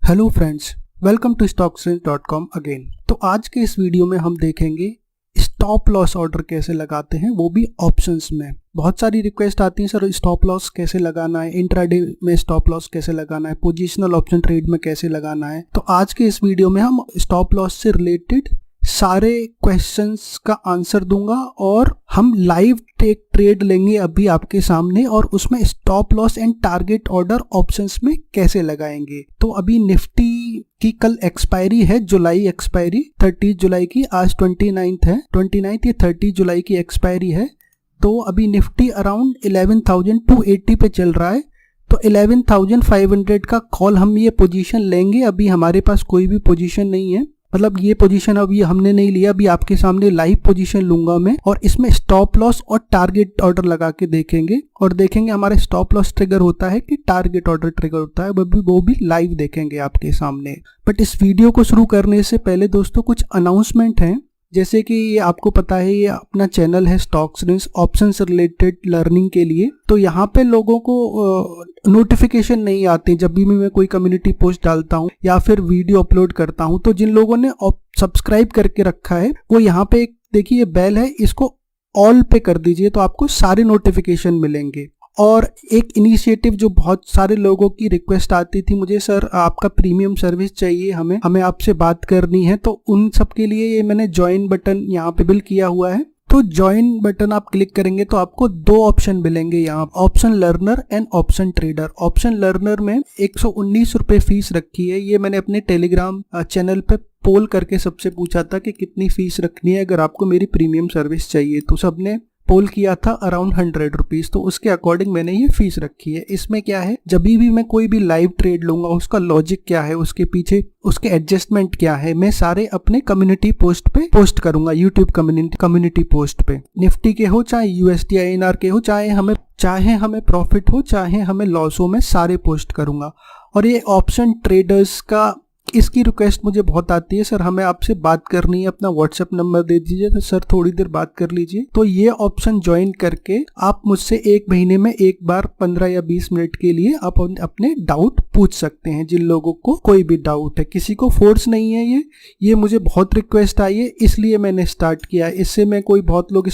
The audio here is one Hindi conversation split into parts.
Hello friends, welcome to stockscreen.com again. तो आज के इस वीडियो में हम देखेंगे स्टॉप लॉस ऑर्डर कैसे लगाते हैं, वो भी ऑप्शंस में। बहुत सारी रिक्वेस्ट आती है, सर स्टॉप लॉस कैसे लगाना है, इंट्राडे में स्टॉप लॉस कैसे लगाना है, पोजिशनल ऑप्शन ट्रेड में कैसे लगाना है। तो आज के इस वीडियो में हम स्टॉप लॉस से रिलेटेड सारे क्वेश्चंस का आंसर दूंगा और हम लाइव टेक ट्रेड लेंगे अभी आपके सामने, और उसमें stop loss and target order options में कैसे लगाएंगे। तो अभी निफ्टी की कल एक्सपायरी है, जुलाई एक्सपायरी 30 जुलाई की, आज 29 है, 29 या 30 जुलाई की एक्सपायरी है। तो अभी निफ्टी अराउंड 11,280 पे चल रहा है। तो 11,500 का कॉल हम ये पोजीशन लेंगे। अभी हमारे पास कोई भी पोजीशन नहीं है, मतलब ये पोजीशन अभी हमने नहीं लिया। अभी आपके सामने लाइव पोजीशन लूंगा मैं और इसमें स्टॉप लॉस और टारगेट ऑर्डर लगा के देखेंगे और देखेंगे हमारा स्टॉप लॉस ट्रिगर होता है कि टारगेट ऑर्डर ट्रिगर होता है, वो भी लाइव देखेंगे आपके सामने। बट इस वीडियो को शुरू करने से पहले दोस्तों कुछ अनाउंसमेंट हैं। जैसे कि ये आपको पता है, ये अपना चैनल है स्टॉक्स ऑप्शन से रिलेटेड लर्निंग के लिए। तो यहाँ पे लोगों को नोटिफिकेशन नहीं आते जब भी मैं कोई कम्युनिटी पोस्ट डालता हूँ या फिर वीडियो अपलोड करता हूँ। तो जिन लोगों ने सब्सक्राइब करके रखा है वो यहाँ पे एक देखिए बेल है, इसको ऑल पे कर दीजिए तो आपको सारे नोटिफिकेशन मिलेंगे। और एक इनिशिएटिव जो बहुत सारे लोगों की रिक्वेस्ट आती थी, मुझे सर आपका प्रीमियम सर्विस चाहिए, हमें आपसे बात करनी है। तो उन सब के लिए ये मैंने ज्वाइन बटन यहाँ पे बिल किया हुआ है। तो ज्वाइन बटन आप क्लिक करेंगे तो आपको दो ऑप्शन मिलेंगे यहाँ, option learner and option trader. Option learner में 119 रुपये फीस रखी है। ये मैंने अपने टेलीग्राम चैनल पे पोल करके सबसे पूछा था कि कितनी फीस रखनी है अगर आपको मेरी प्रीमियम सर्विस चाहिए। तो सबने पोल किया था अराउंड 100 रुपीज, तो उसके अकॉर्डिंग मैंने ये फीस रखी है। इसमें क्या है, जब भी मैं कोई भी लाइव ट्रेड लूंगा उसका लॉजिक क्या है, उसके पीछे उसके एडजस्टमेंट क्या है, मैं सारे अपने कम्युनिटी पोस्ट पे पोस्ट करूंगा, यूट्यूब कम्युनिटी पोस्ट पे। निफ्टी के हो चाहे USD INR के हो, चाहे हमें प्रॉफिट हो चाहे हमें लॉस हो, मैं सारे पोस्ट करूंगा। और ये ऑप्शन ट्रेडर्स का इसकी रिक्वेस्ट मुझे बहुत आती है, सर हमें आपसे बात करनी है, अपना व्हाट्सएप नंबर दे दीजिए। तो सर थोड़ी देर बात कर लीजिए। तो ये ऑप्शन ज्वाइन करके आप मुझसे एक महीने में एक बार 15 या 20 मिनट के लिए आप अपने डाउट पूछ सकते हैं, जिन लोगों को कोई भी डाउट है। किसी को फोर्स नहीं है, ये मुझे बहुत रिक्वेस्ट आई है इसलिए मैंने स्टार्ट किया। इससे मैं बहुत लोग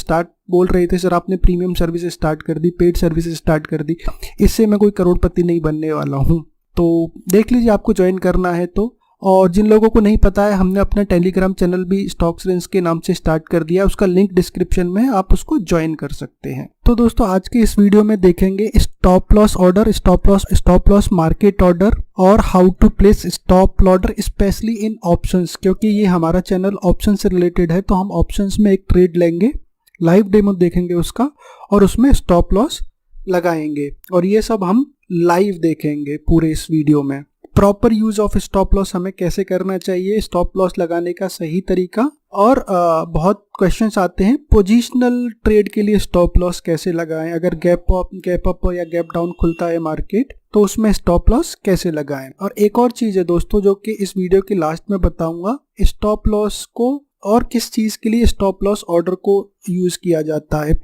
बोल रहे थे सर आपने प्रीमियम सर्विस स्टार्ट कर दी, पेड सर्विस स्टार्ट कर दी, इससे मैं कोई करोड़पति नहीं बनने वाला हूँ। तो देख लीजिए आपको ज्वाइन करना है तो। और जिन लोगों को नहीं पता है, हमने अपना टेलीग्राम चैनल भी स्टॉक्स के नाम से स्टार्ट कर दिया, उसका लिंक डिस्क्रिप्शन में है, आप उसको ज्वाइन कर सकते हैं। तो दोस्तों आज के इस वीडियो में देखेंगे stop loss order, stop loss market order और how to place stop order specially in options. क्योंकि ये हमारा चैनल ऑप्शन से रिलेटेड है तो हम ऑप्शंस में एक ट्रेड लेंगे, लाइव डेमो देखेंगे उसका और उसमें स्टॉप लॉस लगाएंगे और ये सब हम लाइव देखेंगे पूरे इस वीडियो में। Proper use of stop loss हमें कैसे करना चाहिए, स्टॉप लॉस लगाने का सही तरीका, और बहुत क्वेश्चंस आते हैं पोजिशनल ट्रेड के लिए स्टॉप लॉस कैसे लगाएं, अगर गैप अप या गैप डाउन खुलता है मार्केट तो उसमें स्टॉप लॉस कैसे लगाएं। और एक और चीज है दोस्तों जो कि इस वीडियो के लास्ट में बताऊंगा, स्टॉप लॉस को और किस चीज के लिए स्टॉप लॉस ऑर्डर को यूज किया जाता है।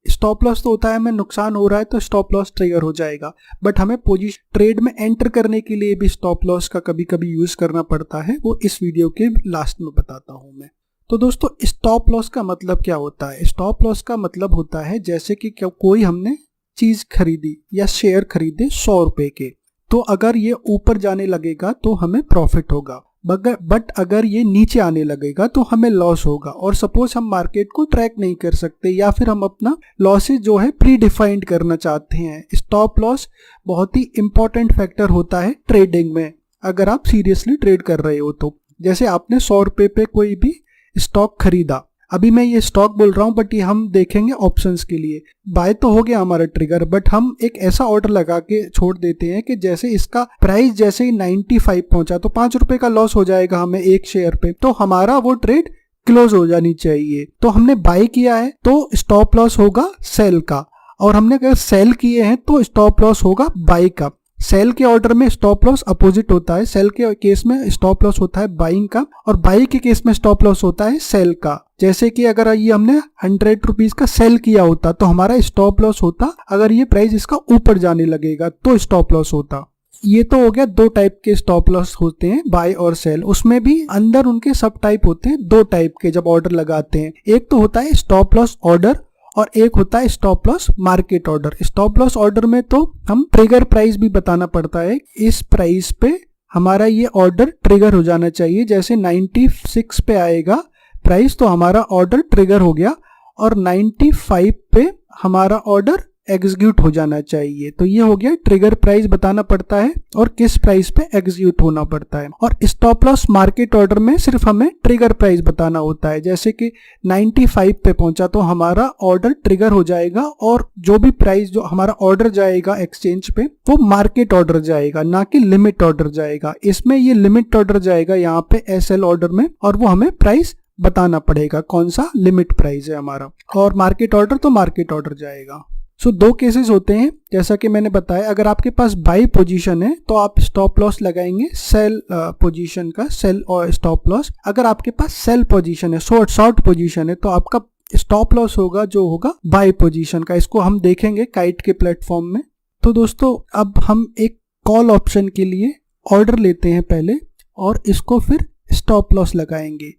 स्टॉप लॉस तो होता है हमें नुकसान हो रहा है तो स्टॉप लॉस ट्रिगर हो जाएगा, बट हमें पोजीशन ट्रेड में एंटर करने के लिए भी स्टॉप लॉस का कभी कभी यूज करना पड़ता है, वो इस वीडियो के लास्ट में बताता हूं मैं। तो दोस्तों स्टॉप लॉस का मतलब क्या होता है? स्टॉप लॉस का मतलब होता है जैसे कि कोई हमने चीज खरीदी या शेयर खरीदे 100 रुपए के, तो अगर ये ऊपर जाने लगेगा तो हमें प्रॉफिट होगा, बट अगर ये नीचे आने लगेगा तो हमें लॉस होगा। और सपोज हम मार्केट को ट्रैक नहीं कर सकते या फिर हम अपना लॉसेज जो है प्री डिफाइंड करना चाहते हैं। स्टॉप लॉस बहुत ही इंपॉर्टेंट फैक्टर होता है ट्रेडिंग में, अगर आप सीरियसली ट्रेड कर रहे हो तो। जैसे आपने 100 रुपए पे कोई भी स्टॉक खरीदा, अभी मैं ये स्टॉक बोल रहा हूं बट ये हम देखेंगे ऑप्शंस के लिए। बाय तो हो गया हमारा ट्रिगर, बट हम एक ऐसा ऑर्डर लगा के छोड़ देते हैं कि जैसे इसका प्राइस जैसे ही 95 पहुंचा तो 5 रुपए का लॉस हो जाएगा हमें एक शेयर पे, तो हमारा वो ट्रेड क्लोज हो जानी चाहिए। तो हमने बाय किया है तो स्टॉप लॉस होगा सेल का, और हमने अगर सेल किए हैं तो स्टॉप लॉस होगा बाय का। सेल के ऑर्डर में स्टॉप लॉस अपोजिट होता है, सेल के केस में स्टॉप लॉस होता है बाइंग का और बाई के केस में स्टॉप लॉस होता है सेल का। जैसे कि अगर ये हमने 100 रुपीज का सेल किया होता तो हमारा स्टॉप लॉस होता, अगर ये प्राइस इसका ऊपर जाने लगेगा तो स्टॉप लॉस होता। ये तो हो गया दो टाइप के स्टॉप लॉस होते हैं, बाय और सेल। उसमें भी अंदर उनके सब टाइप होते हैं, दो टाइप के जब ऑर्डर लगाते हैं। एक तो होता है स्टॉप लॉस ऑर्डर और एक होता है stop loss market order. Stop loss order में तो हम ट्रिगर प्राइस भी बताना पड़ता है, इस प्राइस पे हमारा ये ऑर्डर ट्रिगर हो जाना चाहिए। जैसे 96 पे आएगा प्राइस तो हमारा ऑर्डर ट्रिगर हो गया और 95 पे हमारा ऑर्डर एग्जीक्यूट हो जाना चाहिए। तो ये हो गया ट्रिगर प्राइस बताना पड़ता है और किस प्राइस पे एग्जीक्यूट होना पड़ता है। और स्टॉप लॉस मार्केट ऑर्डर में सिर्फ हमें ट्रिगर प्राइस बताना होता है। जैसे कि 95 पे पहुंचा तो हमारा ऑर्डर ट्रिगर हो जाएगा और जो भी प्राइस जो हमारा ऑर्डर जाएगा एक्सचेंज पे वो मार्केट ऑर्डर जाएगा, ना कि लिमिट ऑर्डर जाएगा। इसमें ये लिमिट ऑर्डर जाएगा यहाँ पे एसएल ऑर्डर में और वो हमें प्राइस बताना पड़ेगा कौन सा लिमिट प्राइस है हमारा। और मार्केट ऑर्डर तो मार्केट ऑर्डर जाएगा। सो दो केसेस होते हैं जैसा कि मैंने बताया। अगर आपके पास बाई पोजीशन है तो आप स्टॉप लॉस लगाएंगे सेल पोजीशन का, सेल और स्टॉप लॉस। अगर आपके पास सेल पोजीशन है, शॉर्ट पोजीशन है, तो आपका स्टॉप लॉस होगा जो होगा बाई पोजीशन का। इसको हम देखेंगे काइट के प्लेटफॉर्म में। तो दोस्तों अब हम एक कॉल ऑप्शन के लिए ऑर्डर लेते हैं पहले और इसको फिर स्टॉप लॉस लगाएंगे।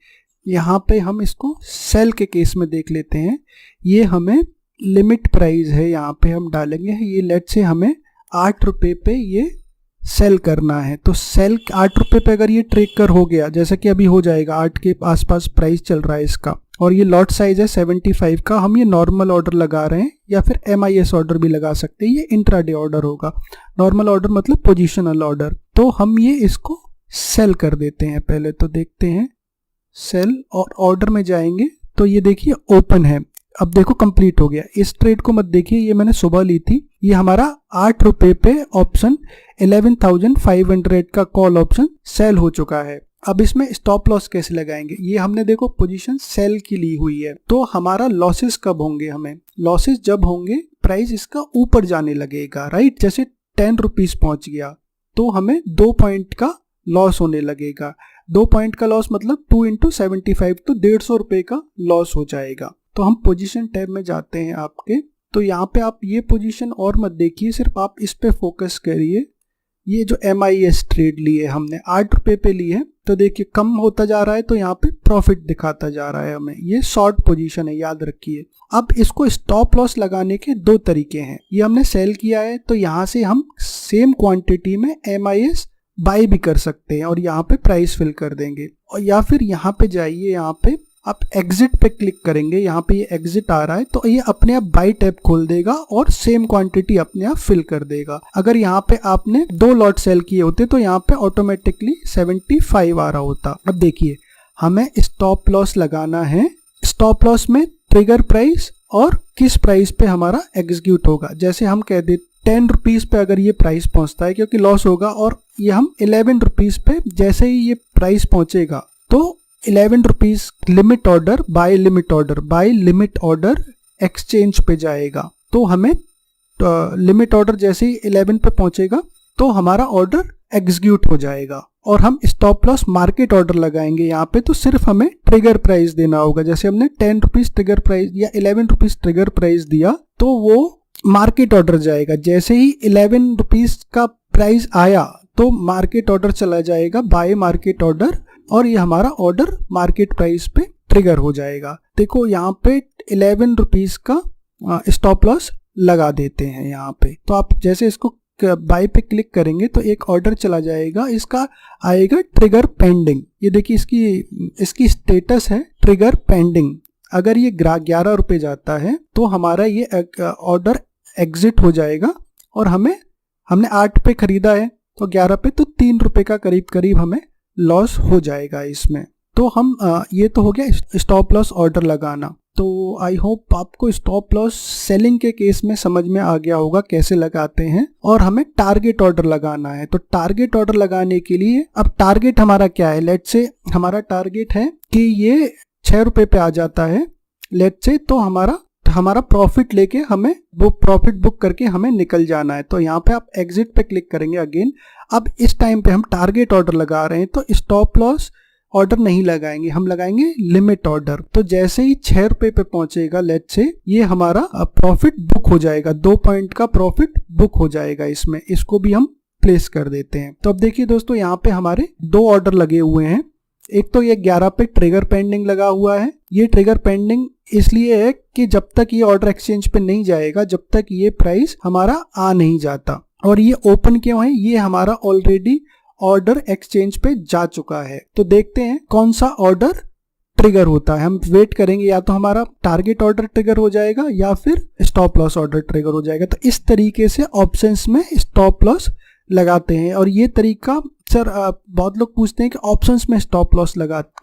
यहाँ पे हम इसको सेल के केस में देख लेते हैं। ये हमें लिमिट प्राइस है, यहाँ पे हम डालेंगे ये लेट से हमें 8 रुपये पे ये सेल करना है। तो सेल 8 रुपये पे अगर ये ट्रेकर हो गया, जैसा कि अभी हो जाएगा, 8 के आसपास प्राइस चल रहा है इसका और ये लॉट साइज है 75 का। हम ये नॉर्मल ऑर्डर लगा रहे हैं या फिर MIS ऑर्डर भी लगा सकते हैं। ये इंट्राडे ऑर्डर होगा। नॉर्मल ऑर्डर मतलब पोजिशनल ऑर्डर। तो हम ये इसको सेल कर देते हैं पहले। तो देखते हैं सेल और ऑर्डर में जाएंगे तो ये देखिए ओपन है। अब देखो कंप्लीट हो गया। इस ट्रेड को मत देखिए, ये मैंने सुबह ली थी। ये हमारा 8 रुपये पे ऑप्शन 11,500 का कॉल ऑप्शन सेल हो चुका है। अब इसमें स्टॉप लॉस कैसे लगाएंगे? ये हमने देखो पोजीशन सेल की ली हुई है। तो हमारा लॉसेस कब होंगे? हमें लॉसेस जब होंगे प्राइस इसका ऊपर जाने लगेगा, राइट। जैसे 10 रुपीज पहुंच गया तो हमें 2 पॉइंट का लॉस होने लगेगा। 2 पॉइंट का लॉस मतलब 2 × 75 तो 150 रुपये का लॉस हो जाएगा। तो हम पोजीशन टैब में जाते हैं आपके। तो यहाँ पे आप ये पोजीशन और मत देखिए, सिर्फ आप इस पे फोकस करिए। ये जो MIS ट्रेड ली है हमने 8 रुपये पे ली है, तो देखिए कम होता जा रहा है तो यहाँ पे प्रॉफिट दिखाता जा रहा है हमें। ये शॉर्ट पोजीशन है, याद रखिए। अब इसको स्टॉप लॉस लगाने के दो तरीके हैं। ये हमने सेल किया है तो यहाँ से हम सेम क्वांटिटी में MIS बाई भी कर सकते हैं और यहाँ पे प्राइस फिल कर देंगे। और या फिर यहाँ पे जाइए, यहाँ पे आप एग्जिट पे क्लिक करेंगे। यहाँ पे ये एग्जिट आ रहा है तो ये अपने आप बाई टैब खोल देगा और सेम क्वांटिटी अपने आप फिल कर देगा। अगर यहाँ पे आपने 2 लॉट सेल किए होते तो यहाँ पे ऑटोमेटिकली 75 आ रहा होता। अब देखिए हमें स्टॉप लॉस लगाना है। स्टॉप लॉस में ट्रिगर प्राइस और किस प्राइस पे हमारा एग्जीक्यूट होगा। जैसे हम कह दे 10 रुपीज पे अगर ये प्राइस पहुंचता है, क्योंकि लॉस होगा, और ये हम 11 रुपीज पे जैसे ही ये प्राइस पहुंचेगा तो 11 rupees limit order by limit order exchange पे जाएगा। तो हमें लिमिट ऑर्डर जैसे ही 11 पे पहुंचेगा तो हमारा ऑर्डर एग्जीक्यूट हो जाएगा और हम स्टॉप लॉस मार्केट ऑर्डर लगाएंगे यहाँ पे। तो सिर्फ हमें ट्रिगर प्राइस देना होगा। जैसे हमने 10 रुपीज ट्रिगर प्राइस या 11 रुपीज ट्रिगर प्राइस दिया तो वो मार्केट ऑर्डर जाएगा। जैसे ही 11 रुपीज का प्राइस आया तो मार्केट ऑर्डर चला जाएगा, बाय मार्केट ऑर्डर, और ये हमारा ऑर्डर मार्केट प्राइस पे ट्रिगर हो जाएगा। देखो यहाँ पे 11 रुपीज का स्टॉप लॉस लगा देते हैं यहाँ पे। तो आप जैसे इसको बाय पे क्लिक करेंगे तो एक ऑर्डर चला जाएगा, इसका आएगा ट्रिगर पेंडिंग। ये देखिए इसकी स्टेटस है ट्रिगर पेंडिंग। अगर ये 11 रुपये जाता है तो हमारा ये ऑर्डर एग्जिट हो जाएगा और हमने 8 पे खरीदा है तो 11 पे, तो 3 रुपये का करीब हमें लॉस हो जाएगा इसमें। तो हम ये तो हो गया स्टॉप लॉस ऑर्डर लगाना। तो आई होप आपको स्टॉप लॉस सेलिंग के केस में समझ में आ गया होगा कैसे लगाते हैं। और हमें टारगेट ऑर्डर लगाना है। तो टारगेट ऑर्डर लगाने के लिए अब टारगेट हमारा क्या है? लेट्स से हमारा टारगेट है कि ये 6 रुपये पे आ जाता है लेट्स से, तो हमारा प्रॉफिट लेके हमें वो प्रॉफिट बुक करके हमें निकल जाना है। तो यहाँ पे आप एग्जिट पे क्लिक करेंगे अगेन। अब इस टाइम पे हम टारगेट ऑर्डर लगा रहे हैं तो स्टॉप लॉस ऑर्डर नहीं लगाएंगे, हम लगाएंगे लिमिट ऑर्डर। तो जैसे ही 6 रुपये पे पहुंचेगा लेट्स से, ये हमारा प्रॉफिट बुक हो जाएगा, 2 पॉइंट का प्रॉफिट बुक हो जाएगा इसमें। इसको भी हम प्लेस कर देते हैं। तो अब देखिए दोस्तों, यहाँ पे हमारे 2 ऑर्डर लगे हुए हैं। एक तो ये 11 पे ट्रिगर पेंडिंग लगा हुआ है। ये ट्रिगर पेंडिंग इसलिए है कि जब तक ये ऑर्डर एक्सचेंज पे नहीं जाएगा, जब तक ये प्राइस हमारा आ नहीं जाता। और ये ओपन क्यों है? ये हमारा ऑलरेडी ऑर्डर एक्सचेंज पे जा चुका है। तो देखते हैं कौन सा ऑर्डर ट्रिगर होता है। हम वेट करेंगे, या तो हमारा टारगेट ऑर्डर ट्रिगर हो जाएगा या फिर स्टॉप लॉस ऑर्डर ट्रिगर हो जाएगा। तो इस तरीके से ऑप्शंस में स्टॉप लॉस लगाते हैं। और ये तरीका सर बहुत लोग पूछते हैं कि ऑप्शंस में स्टॉप लॉस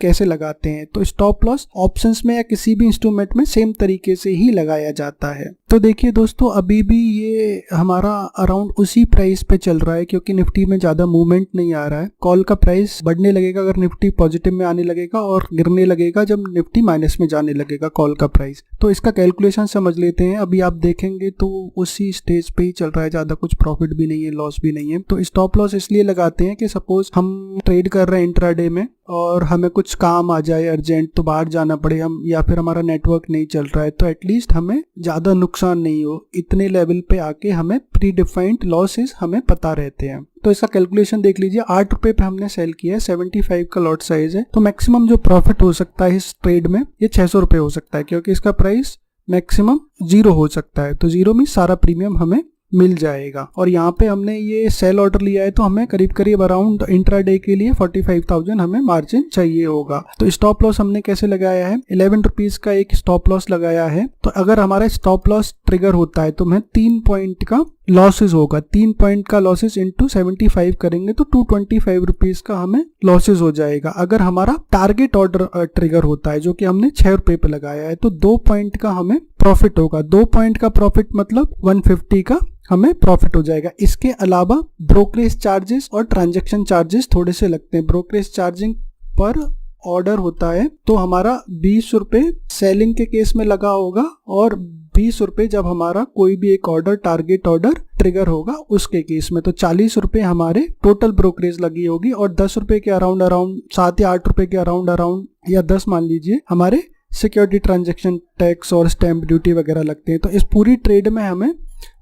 कैसे लगाते हैं। तो स्टॉप लॉस ऑप्शंस में या किसी भी इंस्ट्रूमेंट में सेम तरीके से ही लगाया जाता है। तो देखिए दोस्तों, अभी भी ये हमारा अराउंड उसी प्राइस पे चल रहा है, क्योंकि निफ्टी में ज्यादा मूवमेंट नहीं आ रहा है। कॉल का प्राइस बढ़ने लगेगा अगर निफ्टी पॉजिटिव में आने लगेगा, और गिरने लगेगा जब निफ्टी माइनस में जाने लगेगा कॉल का प्राइस। तो इसका कैलकुलेशन समझ लेते हैं। अभी आप देखेंगे तो उसी स्टेज पे ही चल रहा है, ज्यादा कुछ प्रॉफिट भी नहीं है, लॉस भी नहीं है। तो स्टॉप लॉस इसलिए लगाते हैं कि सपोज हम ट्रेड कर रहे हैं इंट्राडे में और हमें कुछ काम आ जाए अर्जेंट, तो बाहर जाना पड़े हम, या फिर हमारा नेटवर्क नहीं चल रहा है, तो एटलीस्ट हमें ज्यादा नुकसान नहीं हो। इतने लेवल पे आके हमें प्री डिफाइंड लॉसेस हमें पता रहते हैं। तो इसका कैलकुलेशन देख लीजिए। 8 रुपए पे हमने सेल किया है, 75 का लॉट साइज है। तो मैक्सिमम जो प्रॉफिट हो सकता है इस ट्रेड में ये 600 रुपए हो सकता है, क्योंकि इसका प्राइस मैक्सिमम 0 हो सकता है। तो 0 में सारा प्रीमियम हमें मिल जाएगा। और यहाँ पे हमने ये सेल ऑर्डर लिया है, तो हमें करीब करीब अराउंड इंट्राडे के लिए 45,000 हमें मार्जिन चाहिए होगा। तो स्टॉप लॉस हमने कैसे लगाया है? 11 रुपीज का एक स्टॉप लॉस लगाया है। तो अगर हमारा स्टॉप लॉस ट्रिगर होता है तो हमें 3 पॉइंट का लॉसेस होगा। 3 पॉइंट का लॉसेस इंटू 75 करेंगे तो 225 रुपीज का हमें लॉसेस हो जाएगा। अगर हमारा टारगेट ऑर्डर ट्रिगर होता है, जो कि हमने 6 रुपए पे लगाया है, तो 2 पॉइंट का हमें प्रॉफिट होगा। 2 पॉइंट का प्रॉफिट मतलब 150 का हमें प्रॉफिट हो जाएगा। इसके अलावा ब्रोकरेज चार्जेस और ट्रांजैक्शन चार्जेस थोड़े से लगते हैं। ब्रोकरेज चार्जिंग पर ऑर्डर होता है तो हमारा 20 रुपए सेलिंग के केस में लगा होगा, और 20 रुपए जब हमारा कोई भी एक ऑर्डर टारगेट ऑर्डर ट्रिगर होगा उसके केस में। तो 40 रुपए हमारे टोटल ब्रोकरेज लगी होगी, और 10 रुपए के अराउंड 7 या 8 रुपए के अराउंड या 10 मान लीजिए हमारे सिक्योरिटी ट्रांजैक्शन टैक्स और स्टैंप ड्यूटी वगैरह लगते हैं। तो इस पूरी ट्रेड में हमें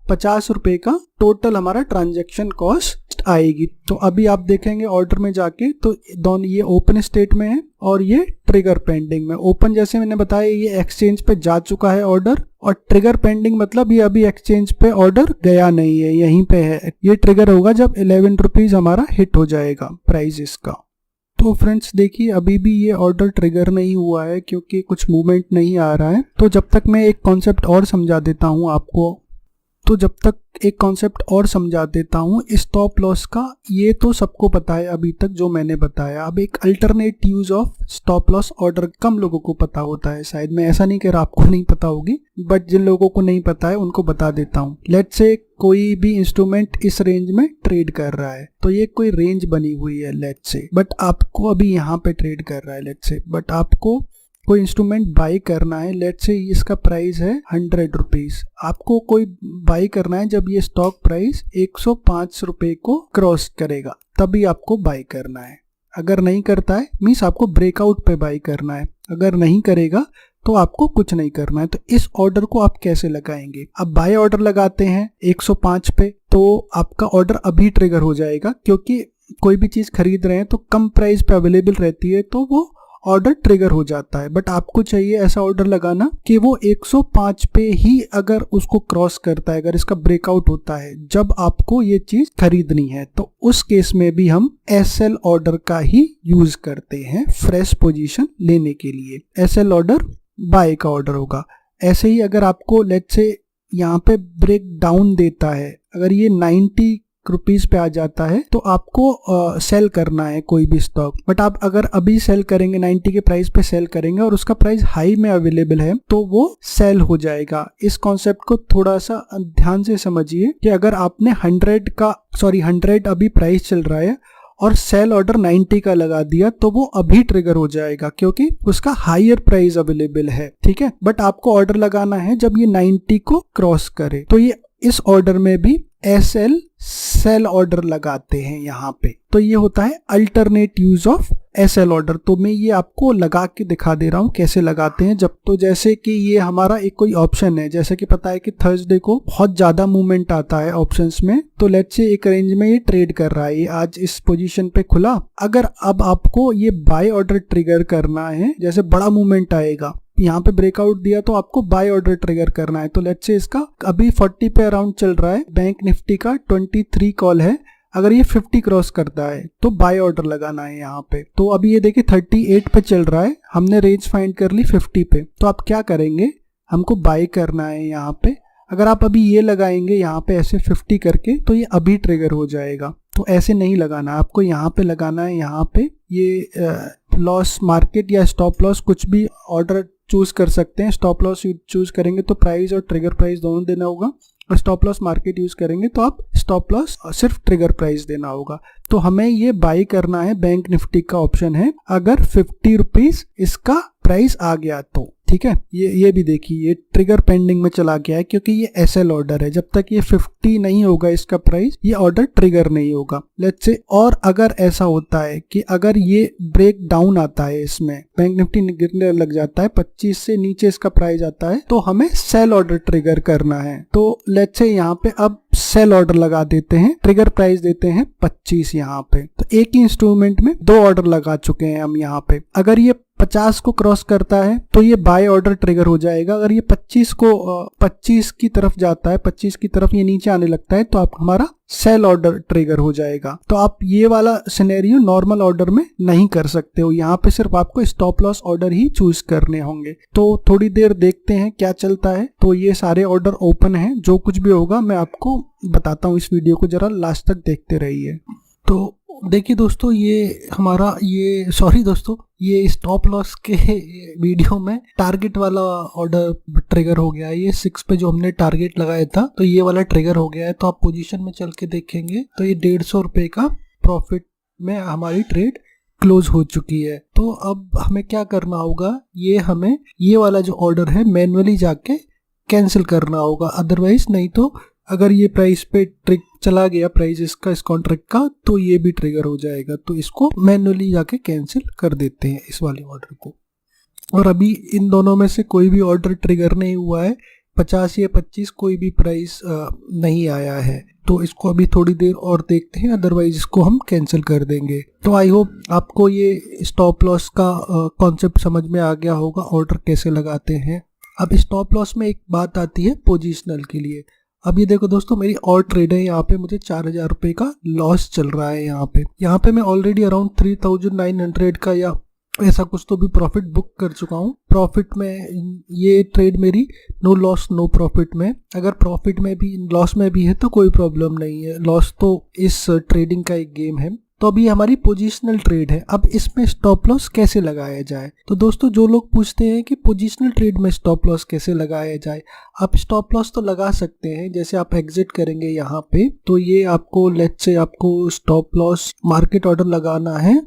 50 रुपए का टोटल हमारा ट्रांजैक्शन कॉस्ट आएगी। तो अभी आप देखेंगे ऑर्डर में जाके, तो दोनों ये ओपन स्टेट में है और ये ट्रिगर पेंडिंग में। ओपन जैसे मैंने बताया ये एक्सचेंज पे जा चुका है ऑर्डर, और ट्रिगर पेंडिंग मतलब ये अभी एक्सचेंज पे ऑर्डर गया नहीं है, यहीं पे है। ये ट्रिगर होगा जब 11 रुपीज हमारा हिट हो जाएगा प्राइस इसका। तो फ्रेंड्स देखिए, अभी भी ये ऑर्डर ट्रिगर नहीं हुआ है क्योंकि कुछ मूवमेंट नहीं आ रहा है। तो जब तक मैं एक कॉन्सेप्ट और समझा देता हूँ आपको, स्टॉप लॉस का। ये तो सबको पता है अभी तक जो मैंने बताया। अब एक alternate use of stop loss order कम लोगों को पता होता है शायद। मैं ऐसा नहीं कह रहा आपको नहीं पता होगी, बट जिन लोगों को नहीं पता है उनको बता देता हूँ। लेट्स से कोई भी इंस्ट्रूमेंट इस रेंज में ट्रेड कर रहा है, तो ये कोई रेंज बनी हुई है लेट्स से, बट आपको अभी यहाँ पे ट्रेड कर रहा है लेट्स से, बट आपको कोई इंस्ट्रूमेंट बाई करना है। लेट्स से इसका प्राइस है 100 रुपीज। आपको कोई बाई करना है जब ये स्टॉक प्राइस 105 रुपए को क्रॉस करेगा, तभी आपको बाई करना है। अगर नहीं करता है मीन्स आपको ब्रेकआउट पे बाई करना है। अगर नहीं करेगा तो आपको कुछ नहीं करना है। तो इस ऑर्डर को आप कैसे लगाएंगे? अब बाय ऑर्डर लगाते हैं 105 पे, तो आपका ऑर्डर अभी ट्रिगर हो जाएगा, क्योंकि कोई भी चीज खरीद रहे हैं तो कम प्राइस पे अवेलेबल रहती है, तो वो ऑर्डर ट्रिगर हो जाता है। बट आपको चाहिए ऐसा ऑर्डर लगाना कि वो 105 पे ही अगर उसको क्रॉस करता है, अगर इसका ब्रेकआउट होता है जब आपको ये चीज खरीदनी है, तो उस केस में भी हम SL ऑर्डर का ही यूज करते हैं फ्रेश पोजीशन लेने के लिए। SL ऑर्डर बाय का ऑर्डर होगा। ऐसे ही अगर आपको लेट्स से यहाँ पे ब्रेक डाउन देता है, अगर ये 90 रुपीज पे आ जाता है तो आपको सेल करना है कोई भी स्टॉक। बट आप अगर अभी सेल करेंगे 90 के प्राइस पे सेल करेंगे और उसका प्राइस हाई में अवेलेबल है, तो वो सेल हो जाएगा। इस कॉन्सेप्ट को थोड़ा सा ध्यान से समझिए कि अगर आपने 100 अभी प्राइस चल रहा है और सेल ऑर्डर 90 का लगा दिया, तो वो अभी ट्रिगर हो जाएगा क्योंकि उसका हायर प्राइस अवेलेबल है। ठीक है, बट आपको ऑर्डर लगाना है जब ये 90 को क्रॉस करे। तो ये इस ऑर्डर में भी SL सेल ऑर्डर लगाते हैं यहाँ पे। तो ये होता है alternate use of SL order. तो मैं ये आपको लगा के दिखा दे रहा हूँ कैसे लगाते हैं। जब तो जैसे कि ये हमारा एक कोई ऑप्शन है, जैसे कि पता है कि थर्सडे को बहुत ज्यादा मूवमेंट आता है ऑप्शंस में, तो लेट्स से एक रेंज में ये ट्रेड कर रहा है, ये आज इस पोजीशन पे खुला। अगर अब आपको ये बाय ऑर्डर ट्रिगर करना है, जैसे बड़ा मूवमेंट आएगा, यहाँ पे ब्रेकआउट दिया तो आपको बाय ऑर्डर ट्रिगर करना है। तो लेट्स से इसका अभी 40 पे अराउंड चल रहा है, बैंक निफ्टी का 23 कॉल है। अगर ये 50 क्रॉस करता है तो बाय ऑर्डर लगाना है यहाँ पे। तो अभी ये देखिए 38 पे चल रहा है, हमने रेंज फाइंड कर ली 50 पे। तो आप क्या करेंगे, हमको बाय करना है यहाँ पे। अगर आप अभी ये लगाएंगे यहाँ पे ऐसे 50 करके, तो ये अभी ट्रिगर हो जाएगा। तो ऐसे नहीं लगाना, आपको यहाँ पे लगाना है। यहाँ पे ये लॉस मार्केट या स्टॉप लॉस कुछ भी ऑर्डर चूज कर सकते हैं। स्टॉप लॉस चूज करेंगे तो प्राइस और ट्रिगर प्राइस दोनों देना होगा, और स्टॉप लॉस मार्केट यूज करेंगे तो आप स्टॉप लॉस सिर्फ ट्रिगर प्राइस देना होगा। तो हमें ये बाई करना है, बैंक निफ्टी का ऑप्शन है। अगर 50 रुपीज इसका प्राइस आ गया तो ठीक है। ये भी देखिए, ये ट्रिगर पेंडिंग में चला गया है क्योंकि ये SL ऑर्डर है। जब तक ये 50 नहीं होगा इसका प्राइस, ये ऑर्डर ट्रिगर नहीं होगा। लेट्स से, और अगर ऐसा होता है कि अगर ये ब्रेक डाउन आता है, इसमें बैंक निफ्टी गिरने लग जाता है, 25 से नीचे इसका प्राइस आता है, तो हमें सेल ऑर्डर ट्रिगर करना है। तो लेट्स से यहाँ पे अब सेल ऑर्डर लगा देते हैं, ट्रिगर प्राइस देते हैं 25 यहाँ पे। तो एक ही इंस्ट्रूमेंट में 2 ऑर्डर लगा चुके हैं हम यहाँ पे। अगर ये 50 को क्रॉस करता है तो ये बाय ऑर्डर ट्रिगर हो जाएगा। अगर ये 25 की तरफ जाता है, 25 की तरफ ये नीचे आने लगता है, तो आप हमारा सेल ऑर्डर ट्रिगर हो जाएगा। तो आप ये वाला सिनेरियो नॉर्मल ऑर्डर में नहीं कर सकते हो, यहाँ पे सिर्फ आपको स्टॉप लॉस ऑर्डर ही चूज करने होंगे। तो थोड़ी देर देखते हैं क्या चलता है। तो ये सारे ऑर्डर ओपन हैं, जो कुछ भी होगा मैं आपको बताता हूँ। इस वीडियो को जरा लास्ट तक देखते रहिए। तो देखिए दोस्तों, ये स्टॉप लॉस के वीडियो में टारगेट वाला ऑर्डर ट्रिगर हो गया है। ये 6 पे जो हमने टारगेट लगाया था, तो ये वाला ट्रिगर हो गया है। तो आप पोजीशन में चल के देखेंगे तो ये 150 रुपए का प्रॉफिट में हमारी ट्रेड क्लोज हो चुकी है। तो अब हमें क्या करना होगा, हमें ये वाला जो ऑर्डर है मैन्युअली जाके कैंसिल करना होगा। अदरवाइज नहीं तो अगर ये प्राइस पे ट्रिक चला गया, प्राइस इसका, इस कॉन्ट्रैक्ट का, तो ये भी ट्रिगर हो जाएगा। तो इसको मैन्युअली जाके कैंसिल कर देते हैं, इस वाले ऑर्डर को। और अभी इन दोनों में से कोई भी ऑर्डर ट्रिगर नहीं हुआ है, 50 या 25 कोई भी प्राइस नहीं आया है। तो इसको अभी थोड़ी देर और देखते हैं, अदरवाइज इसको हम कैंसिल कर देंगे। तो आई होप आपको ये स्टॉप लॉस का कॉन्सेप्ट समझ में आ गया होगा, ऑर्डर कैसे लगाते हैं। अब स्टॉप लॉस में एक बात आती है पोजिशनल के लिए। अब ये देखो दोस्तों, मेरी और ट्रेड है, यहाँ पे मुझे 4000 रुपए का लॉस चल रहा है। यहाँ पे मैं ऑलरेडी अराउंड 3900 का या ऐसा कुछ तो भी प्रॉफिट बुक कर चुका हूँ। प्रॉफिट में ये ट्रेड मेरी नो लॉस नो प्रॉफिट में। अगर प्रॉफिट में भी, लॉस में भी है तो कोई प्रॉब्लम नहीं है, लॉस तो इस ट्रेडिंग का एक गेम है। तो अभी हमारी पोजीशनल ट्रेड है। अब इसमें स्टॉप लॉस कैसे लगाया जाए, तो दोस्तों जो लोग पूछते हैं कि पोजीशनल ट्रेड में स्टॉप लॉस कैसे लगाया जाए, आप स्टॉप लॉस तो लगा सकते हैं। जैसे आप एग्जिट करेंगे यहाँ पे, तो ये आपको लेट्स से आपको स्टॉप लॉस मार्केट ऑर्डर लगाना है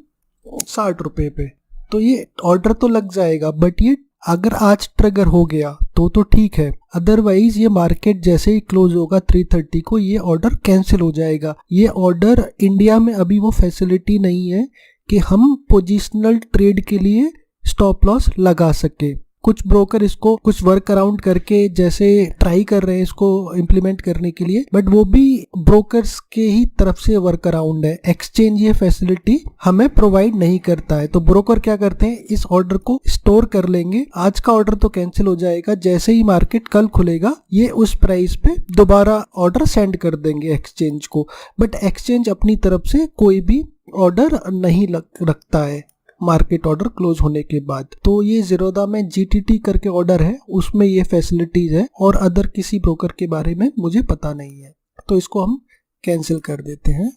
60 रुपए पे, तो ये ऑर्डर तो लग जाएगा। बट ये अगर आज ट्रिगर हो गया तो ठीक है, अदरवाइज ये मार्केट जैसे ही क्लोज होगा 330 को, ये ऑर्डर कैंसिल हो जाएगा। ये ऑर्डर, इंडिया में अभी वो फैसिलिटी नहीं है कि हम पोजिशनल ट्रेड के लिए स्टॉप लॉस लगा सके। कुछ ब्रोकर इसको कुछ वर्क अराउंड करके जैसे ट्राई कर रहे हैं इसको इम्प्लीमेंट करने के लिए, बट वो भी ब्रोकर्स के ही तरफ से वर्क अराउंड है। एक्सचेंज ये फैसिलिटी हमें प्रोवाइड नहीं करता है। तो ब्रोकर क्या करते हैं, इस ऑर्डर को स्टोर कर लेंगे। आज का ऑर्डर तो कैंसिल हो जाएगा, जैसे ही मार्केट कल खुलेगा ये उस प्राइस पे दोबारा ऑर्डर सेंड कर देंगे एक्सचेंज को। बट एक्सचेंज अपनी तरफ से कोई भी ऑर्डर नहीं रखता है मार्केट ऑर्डर क्लोज होने के बाद। तो ये ज़ीरोधा में GTT करके ऑर्डर है, उसमें ये फैसिलिटीज है, और अदर किसी ब्रोकर के बारे में मुझे पता नहीं है। तो इसको हम कैंसिल कर देते हैं।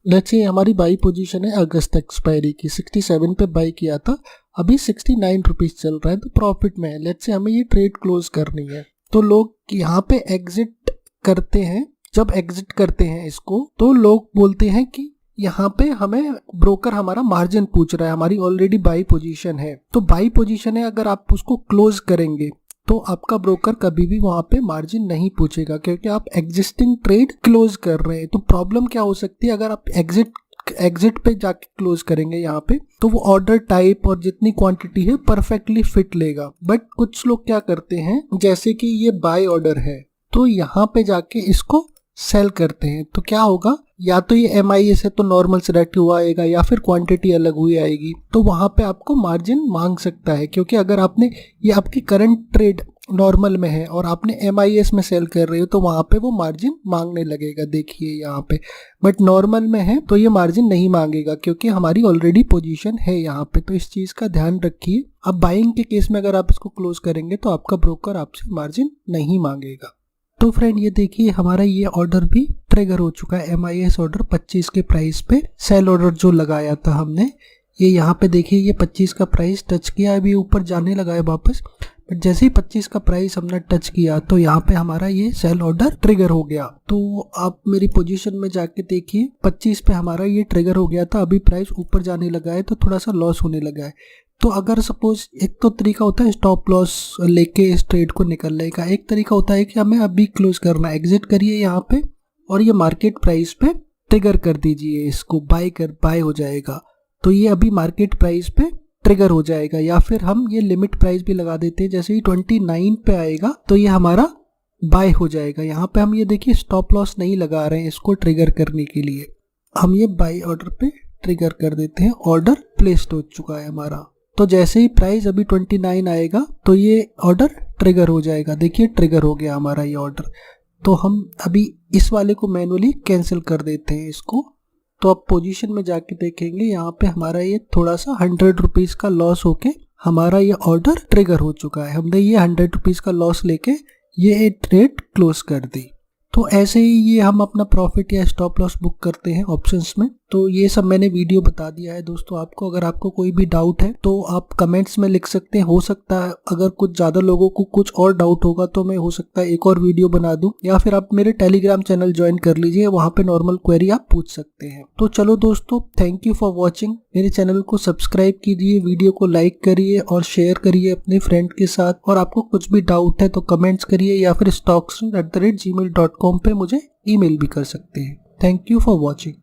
लेट्स से हमारी बाई पोजीशन है अगस्त एक्सपायरी की, 67 पे बाई किया था, अभी 69 रुपीज चल रहा है, तो प्रॉफिट में है। लेट्स से हमें ये ट्रेड क्लोज करनी है। तो लोग यहाँ पे एग्जिट करते हैं, जब एग्जिट करते हैं इसको, तो लोग बोलते हैं कि यहाँ पे हमें ब्रोकर हमारा मार्जिन पूछ रहा है, हमारी ऑलरेडी बाई पोजीशन है। तो बाई पोजीशन है, अगर आप उसको क्लोज करेंगे तो आपका ब्रोकर कभी भी वहां पे मार्जिन नहीं पूछेगा, क्योंकि आप एग्जिस्टिंग ट्रेड क्लोज कर रहे हैं। तो प्रॉब्लम क्या हो सकती है, अगर आप एग्जिट एग्जिट पे जाके क्लोज करेंगे यहाँ पे, तो वो ऑर्डर टाइप और जितनी क्वांटिटी है परफेक्टली फिट लेगा। बट कुछ लोग क्या करते हैं, जैसे कि ये बाय ऑर्डर है तो यहाँ पे जाके इसको सेल करते हैं, तो क्या होगा, या तो ये MIS है तो नॉर्मल सेलेक्ट हुआ आएगा या फिर क्वांटिटी अलग हुई आएगी, तो वहां पे आपको मार्जिन मांग सकता है। क्योंकि अगर आपने ये आपकी करंट ट्रेड नॉर्मल में है और आपने MIS में सेल कर रहे हो तो वहां पे वो मार्जिन मांगने लगेगा, देखिए यहाँ पे। बट नॉर्मल में है तो ये मार्जिन नहीं मांगेगा क्योंकि हमारी ऑलरेडी पोजीशन है यहाँ पे, तो इस चीज का ध्यान रखिए। अब बाइंग के केस में अगर आप इसको क्लोज करेंगे तो आपका ब्रोकर आपसे मार्जिन नहीं मांगेगा। तो फ्रेंड ये देखिए हमारा ये ऑर्डर भी ट्रिगर हो चुका है, MIS ऑर्डर 25 के प्राइस पे सेल ऑर्डर जो लगाया था हमने, ये यहाँ पे देखिए ये 25 का प्राइस टच किया, अभी ऊपर जाने लगा है वापस। बट जैसे ही 25 का प्राइस हमने टच किया तो यहाँ पे हमारा ये सेल ऑर्डर ट्रिगर हो गया। तो आप मेरी पोजीशन में जाके देखिए 25 पे हमारा ये ट्रिगर हो गया था, अभी प्राइस ऊपर जाने लगा है तो थोड़ा सा लॉस होने लगा है। तो अगर सपोज एक तो तरीका होता है स्टॉप लॉस लेके इस ट्रेड को निकलने का, एक तरीका होता है कि हमें अभी क्लोज करना, एग्जिट करिए यहाँ पे और ये मार्केट प्राइस पे ट्रिगर कर दीजिए, इसको बाय हो जाएगा, तो ये अभी मार्केट प्राइस पे ट्रिगर हो जाएगा। या फिर हम ये लिमिट प्राइस भी लगा देते हैं, जैसे ही 29 पे आएगा तो ये हमारा बाय हो जाएगा। यहाँ पे हम ये देखिए स्टॉप लॉस नहीं लगा रहे हैं इसको ट्रिगर करने के लिए, हम ये बाय ऑर्डर पे ट्रिगर कर देते हैं, ऑर्डर प्लेस्ड हो चुका है हमारा। तो जैसे ही प्राइस अभी 29 आएगा तो ये ऑर्डर ट्रिगर हो जाएगा, देखिए ट्रिगर हो गया हमारा ये ऑर्डर। तो हम अभी इस वाले को मैनुअली कैंसिल कर देते हैं इसको। तो अब पोजीशन में जाके देखेंगे यहाँ पे हमारा ये थोड़ा सा 100 रुपीज का लॉस होके हमारा ये ऑर्डर ट्रिगर हो चुका है, हमने ये 100 रुपीज का लॉस लेके ये ट्रेड क्लोज कर दी। तो ऐसे ही ये हम अपना प्रॉफिट या स्टॉप लॉस बुक करते हैं ऑप्शंस में। तो ये सब मैंने वीडियो बता दिया है दोस्तों आपको। अगर आपको कोई भी डाउट है तो आप कमेंट्स में लिख सकते हैं, हो सकता है अगर कुछ ज्यादा लोगों को कुछ और डाउट होगा तो मैं हो सकता है एक और वीडियो बना दूं, या फिर आप मेरे टेलीग्राम चैनल ज्वाइन कर लीजिए, वहां पे नॉर्मल क्वेरी आप पूछ सकते हैं। तो चलो दोस्तों, थैंक यू फॉर वॉचिंग, मेरे चैनल को सब्सक्राइब कीजिए, वीडियो को लाइक करिए और शेयर करिए अपने फ्रेंड के साथ। और आपको कुछ भी डाउट है तो कमेंट्स करिए या फिर stocks@gmail.com पे मुझे ईमेल भी कर सकते हैं। Thank you for watching.